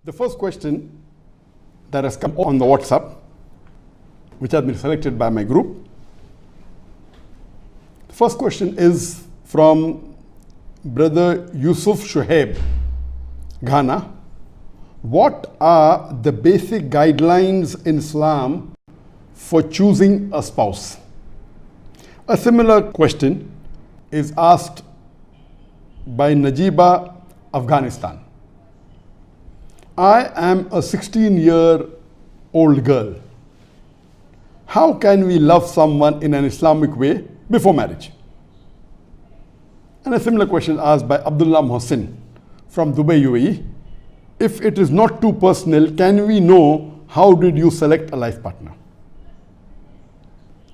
The first question that has come on the WhatsApp, which has been selected by my group. The first question is from Brother Yusuf Shoaib, Ghana. What are the basic guidelines in Islam for choosing a spouse? A similar question is asked by Najiba, Afghanistan. I am a 16-year-old girl. How can we love someone in an Islamic way before marriage? And a similar question asked by Abdullah Mohsin from Dubai, UAE. If it is not too personal, can we know how did you select a life partner?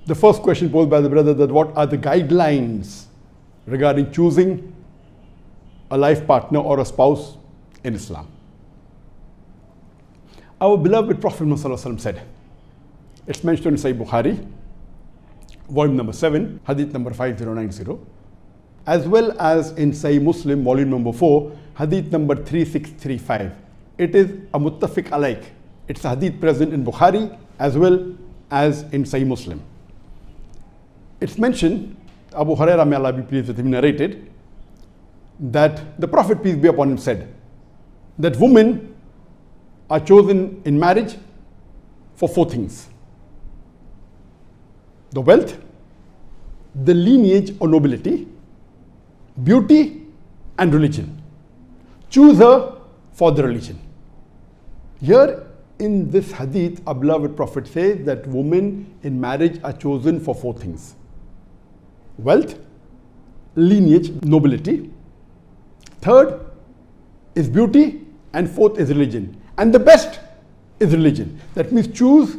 The first question posed by the brother, that what are the guidelines regarding choosing a life partner or a spouse in Islam? Our beloved Prophet Muhammad said, it's mentioned in Sahih Bukhari, volume number 7, Hadith number 5090, as well as in Sahih Muslim, volume number 4, Hadith number 3635. It is a muttafiq alaik. It's a hadith present in Bukhari as well as in Sahih Muslim. It's mentioned, Abu Hurairah, may Allah be pleased with him, narrated that the Prophet, peace be upon him, said that women are chosen in marriage for 4 things: the wealth, the lineage or nobility, beauty, and religion. Choose her for the religion. Here in this hadith, our beloved Prophet says that women in marriage are chosen for 4 things: wealth, lineage, nobility. Third is beauty, and fourth is religion. And the best is religion. That means choose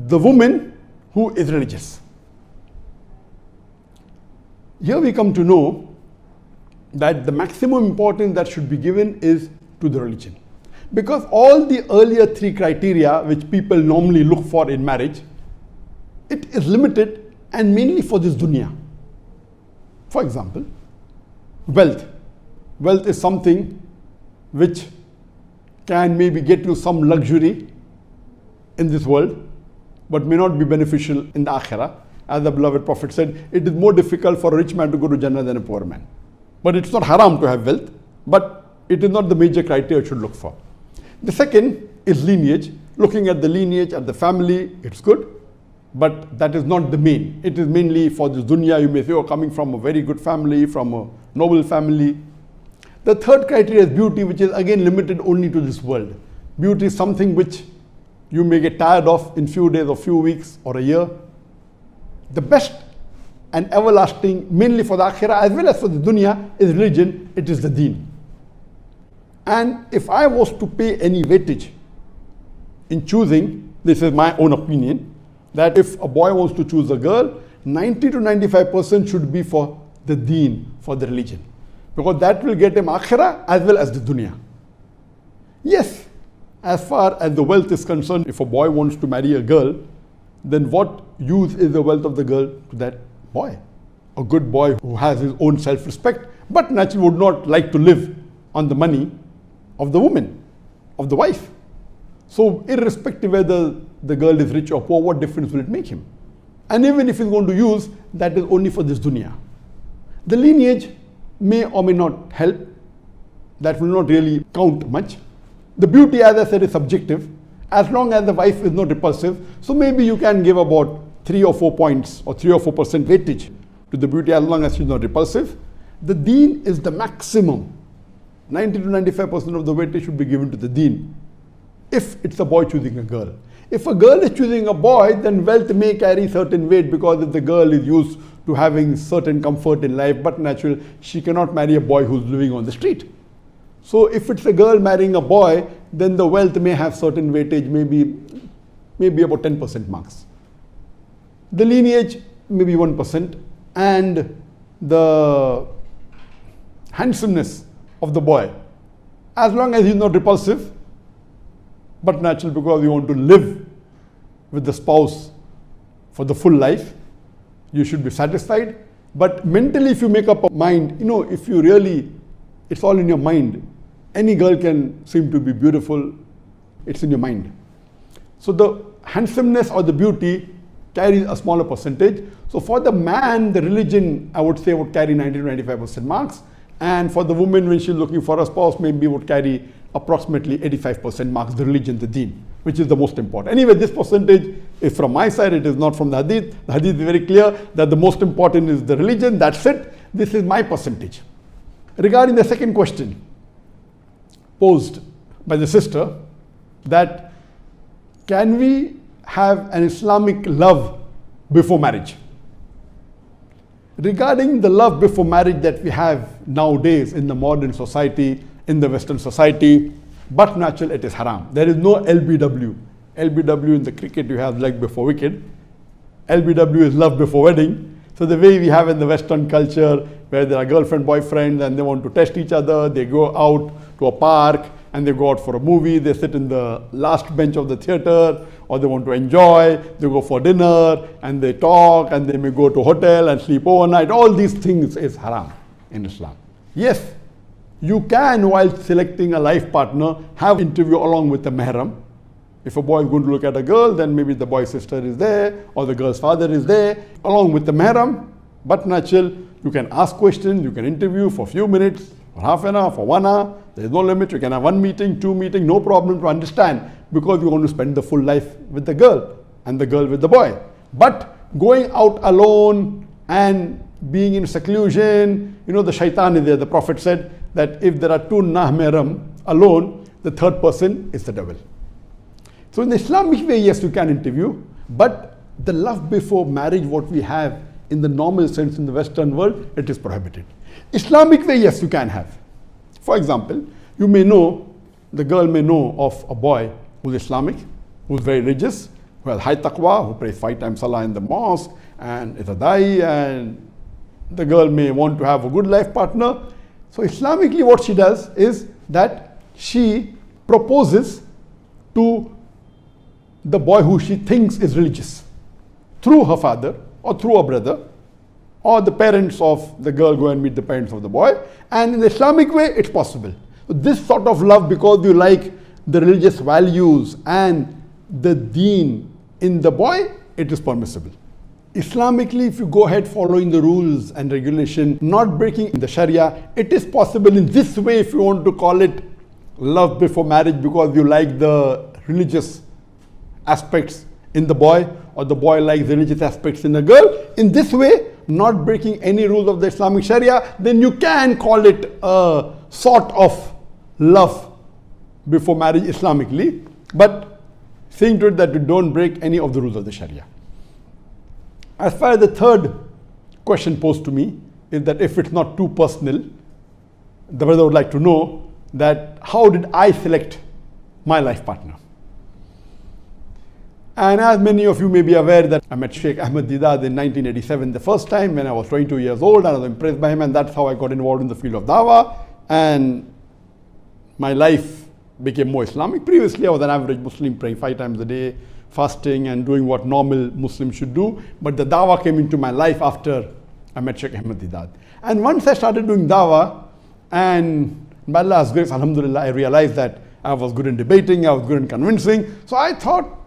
the woman who is religious. Here we come to know that the maximum importance that should be given is to the religion. Because all the earlier 3 criteria which people normally look for in marriage, it is limited and mainly for this dunya. For example, wealth. Wealth is something which can maybe get you some luxury in this world, but may not be beneficial in the akhirah. As the beloved Prophet said, it is more difficult for a rich man to go to Jannah than a poor man. But it's not haram to have wealth, but it is not the major criteria you should look for. The second is lineage. Looking at the lineage, at the family, it's good, but that is not the main. It is mainly for this dunya. You may say, oh, coming from a very good family, from a noble family. The third criteria is beauty, which is again limited only to this world. Beauty is something which you may get tired of in few days or few weeks or a year. The best and everlasting, mainly for the akhirah as well as for the dunya, is religion. It is the deen. And if I was to pay any weightage in choosing, this is my own opinion, that if a boy wants to choose a girl, 90 to 95% should be for the deen, for the religion. Because that will get him akhirah as well as the dunya. Yes, as far as the wealth is concerned, if a boy wants to marry a girl, then what use is the wealth of the girl to that boy? A good boy who has his own self-respect, but naturally would not like to live on the money of the woman, of the wife. So irrespective whether the girl is rich or poor, what difference will it make him? And even if he's going to use, that is only for this dunya. The lineage may or may not help. That will not really count much. The beauty, as I said, is subjective. As long as the wife is not repulsive, so maybe you can give about 3 or 4 points or 3 or 4% weightage to the beauty as long as she's not repulsive. The deen is the maximum. 90 to 95% of the weightage should be given to the deen if it's a boy choosing a girl. If a girl is choosing a boy, then wealth may carry certain weight, because if the girl is used to having certain comfort in life, but naturally she cannot marry a boy who's living on the street. So if it's a girl marrying a boy, then the wealth may have certain weightage, maybe about 10% marks. The lineage maybe 1%, and the handsomeness of the boy, as long as he's not repulsive, but naturally because you want to live with the spouse for the full life, you should be satisfied. But mentally, if you make up a mind, if you really, it's all in your mind. any girl can seem to be beautiful. It's in your mind. So the handsomeness or the beauty carries a smaller percentage. So for the man, the religion, I would say, would carry 90-95% marks. And for the woman, when she's looking for a spouse, maybe would carry approximately 85% marks, the religion, the deen, which is the most important. Anyway, this percentage is from my side. It is not from the hadith. The hadith is very clear that the most important is the religion. That's it. This is my percentage. Regarding the second question posed by the sister, that can we have an Islamic love before marriage? Regarding the love before marriage that we have nowadays in the modern society, in the Western society, but natural, it is haram. There is no LBW. LBW in the cricket, you have leg before wicket. LBW is love before wedding. So the way we have in the Western culture, where there are girlfriend, boyfriends, and they want to test each other, they go out to a park, and they go out for a movie, they sit in the last bench of the theater, or they want to enjoy, they go for dinner, and they talk, and they may go to a hotel and sleep overnight. All these things is haram in Islam. Yes, you can, while selecting a life partner, have interview along with the mahram. If a boy is going to look at a girl, then maybe the boy's sister is there, or the girl's father is there, along with the mahram. But natural, you can ask questions, you can interview for a few minutes, for half an hour, for 1 hour. There is no limit. You can have 1 meeting, 2 meetings, no problem to understand, because you want to spend the full life with the girl and the girl with the boy. But going out alone and being in seclusion, the shaitan is there. The Prophet said that if there are 2 mahram alone, the third person is the devil. So in the Islamic way, yes, you can interview, but the love before marriage, what we have in the normal sense in the Western world, it is prohibited. Islamic way, yes, you can have. For example, you may know, the girl may know of a boy who's Islamic, who's very religious, who has high taqwa, who prays 5 times salah in the mosque, and is a da'i, and the girl may want to have a good life partner. So Islamically, what she does is that she proposes to the boy who she thinks is religious through her father or through a brother, or the parents of the girl go and meet the parents of the boy, and in the Islamic way it's possible. So this sort of love, because you like the religious values and the deen in the boy, it is permissible. Islamically, if you go ahead following the rules and regulation, not breaking the Sharia, it is possible in this way, if you want to call it love before marriage, because you like the religious aspects in the boy, or the boy likes the religious aspects in the girl. In this way, not breaking any rules of the Islamic Sharia, then you can call it a sort of love before marriage Islamically, but seeing to it that you don't break any of the rules of the Sharia. As far as the third question posed to me is that if it's not too personal, the brother would like to know that how did I select my life partner? And as many of you may be aware that I met Sheikh Ahmed Deedat in 1987 the first time when I was 22 years old, and I was impressed by him, and that's how I got involved in the field of Dawah, and my life became more Islamic. Previously I was an average Muslim, praying 5 times a day, fasting and doing what normal Muslims should do, but the Dawah came into my life after I met Sheikh Ahmed Deedat. And once I started doing Dawah, and by Allah's grace, alhamdulillah, I realized that I was good in debating, I was good in convincing. So I thought,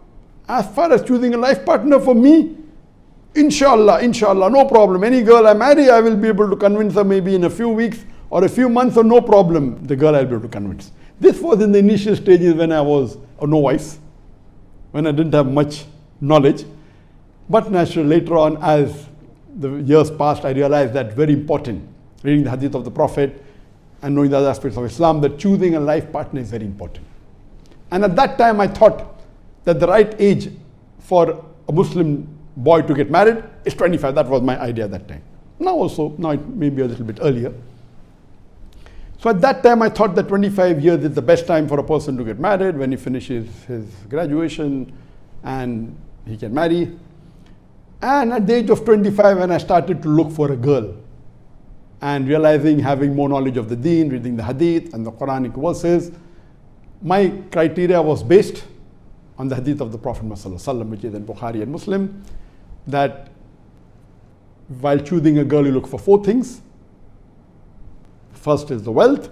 as far as choosing a life partner for me, inshallah, no problem. Any girl I marry, I will be able to convince her maybe in a few weeks or a few months, or no problem, the girl I'll be able to convince. This was in the initial stages when I was a novice, when I didn't have much knowledge. But naturally, later on, as the years passed, I realized that very important, reading the Hadith of the Prophet and knowing the other aspects of Islam, that choosing a life partner is very important. And at that time, I thought that the right age for a Muslim boy to get married is 25. That was my idea at that time. Now it may be a little bit earlier. So at that time I thought that 25 years is the best time for a person to get married, when he finishes his graduation and he can marry. And at the age of 25, when I started to look for a girl and realizing, having more knowledge of the deen, reading the Hadith and the Quranic verses, my criteria was based on the Hadith of the Prophet ﷺ, which is in Bukhari and Muslim, that while choosing a girl, you look for 4 things. First is the wealth,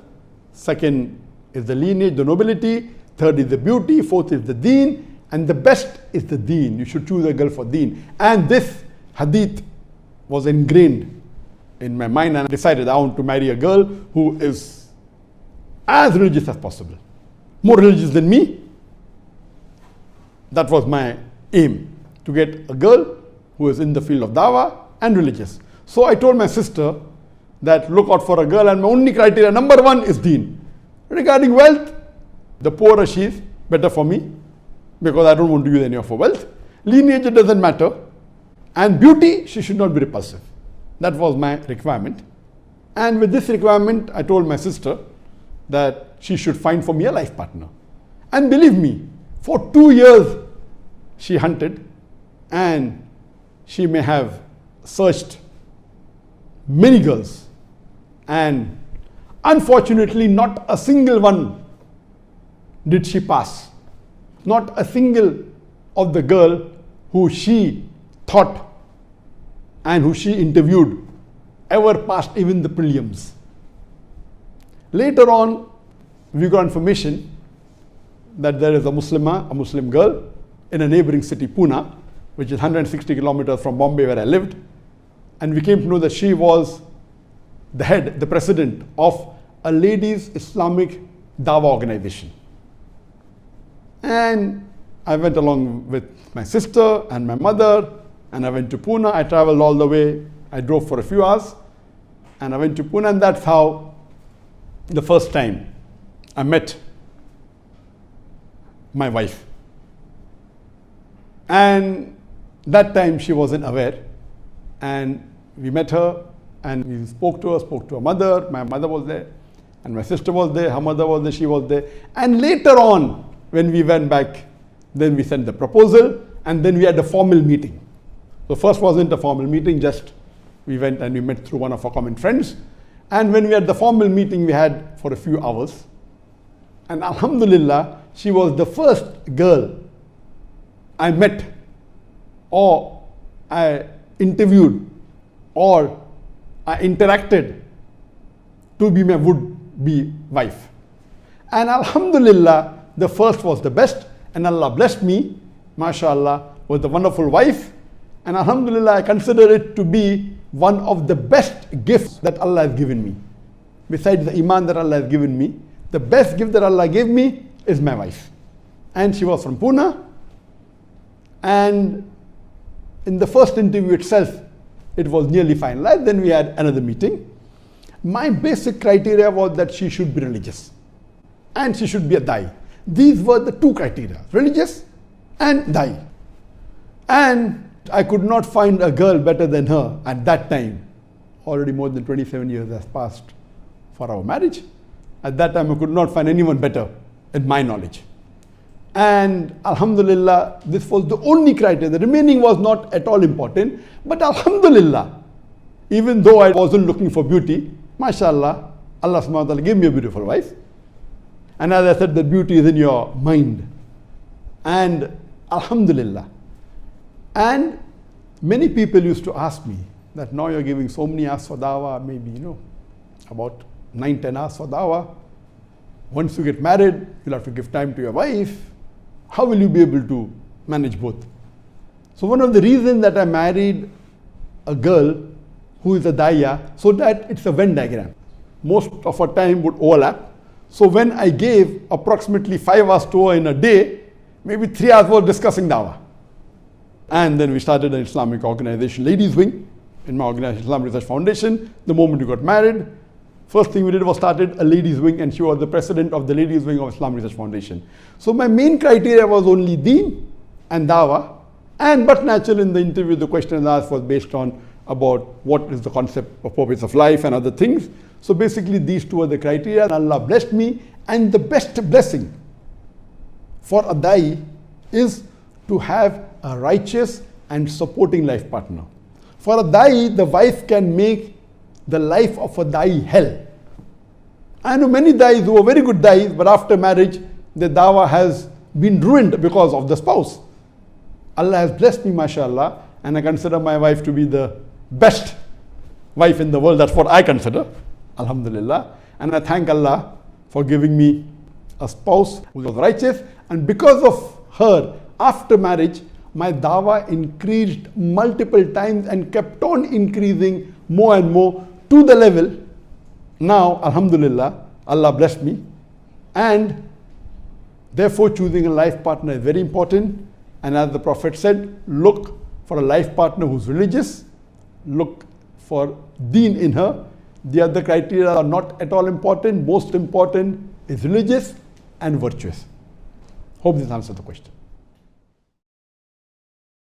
second is the lineage, the nobility. Third is the beauty. Fourth is the deen. And the best is the deen. You should choose a girl for deen. And this hadith was ingrained in my mind, and I decided I want to marry a girl who is as religious as possible. More religious than me. That was my aim, to get a girl who is in the field of dawah and religious. So I told my sister that look out for a girl, and my only criteria, number one, is deen. Regarding wealth, the poorer she is, better for me, because I don't want to use any of her wealth. Lineage, it doesn't matter. And beauty, she should not be repulsive. That was my requirement. And with this requirement, I told my sister that she should find for me a life partner. And believe me, for 2 years she hunted, and she may have searched many girls, and unfortunately not a single one did she pass. Not a single of the girl who she thought and who she interviewed ever passed even the prelims. Later on, we got information that there is a Muslim girl in a neighboring city, Pune, which is 160 kilometers from Bombay where I lived. And we came to know that she was the head, the president of a ladies' Islamic Dawah organization. And I went along with my sister and my mother, and I went to Pune. I traveled all the way. I drove for a few hours, and I went to Pune, and that's how the first time I met my wife. And that time she wasn't aware, and we met her, and we spoke to her mother. My mother was there, and my sister was there, her mother was there, she was there. And later on, when we went back, then we sent the proposal, and then we had a formal meeting. So first wasn't a formal meeting, just we went and we met through one of our common friends. And when we had the formal meeting, we had for a few hours. And alhamdulillah, she was the first girl I met, or I interviewed, or I interacted to be my would-be wife. And alhamdulillah, the first was the best, and Allah blessed me, mashallah, with a wonderful wife. And alhamdulillah, I consider it to be one of the best gifts that Allah has given me. Besides the iman that Allah has given me, the best gift that Allah gave me is my wife. And she was from Pune. And in the first interview itself, it was nearly finalized. Then we had another meeting. My basic criteria was that she should be religious, and she should be a Dai. These were the two criteria, religious and Dai. And I could not find a girl better than her at that time. Already more than 27 years has passed for our marriage. At that time, I could not find anyone better in my knowledge. And alhamdulillah, this was the only criteria. The remaining was not at all important. But alhamdulillah, even though I wasn't looking for beauty, mashallah, Allah subhanahu wa ta'ala gave me a beautiful wife. And as I said, the beauty is in your mind. And alhamdulillah. And many people used to ask me that now you're giving so many hours for dawah, maybe, about 9-10 hours for dawah. Once you get married, you'll have to give time to your wife. How will you be able to manage both? So one of the reasons that I married a girl who is a daya, so that it's a Venn diagram. Most of our time would overlap. So when I gave approximately 5 hours to her in a day, maybe 3 hours was discussing dawah. And then we started an Islamic organization, ladies wing, in my organization, Islamic Research Foundation. The moment we got married, first thing we did was started a ladies wing, and she was the president of the ladies wing of Islamic Research Foundation. So my main criteria was only deen and dawah. But naturally in the interview, the questions asked was based on about what is the concept of purpose of life and other things. So basically these two are the criteria, and Allah blessed me. And the best blessing for a dai is to have a righteous and supporting life partner. For a dai, the wife can make the life of a dai hell. I know many dais who are very good dais, but after marriage, the dawah has been ruined because of the spouse. Allah has blessed me, mashallah, and I consider my wife to be the best wife in the world. That's what I consider, alhamdulillah. And I thank Allah for giving me a spouse who was righteous, and because of her, after marriage, my dawah increased multiple times and kept on increasing more and more to the level. Now, alhamdulillah, Allah blessed me, and therefore choosing a life partner is very important. And as the Prophet said, look for a life partner who's religious, look for deen in her. The other criteria are not at all important. Most important is religious and virtuous. Hope this answers the question.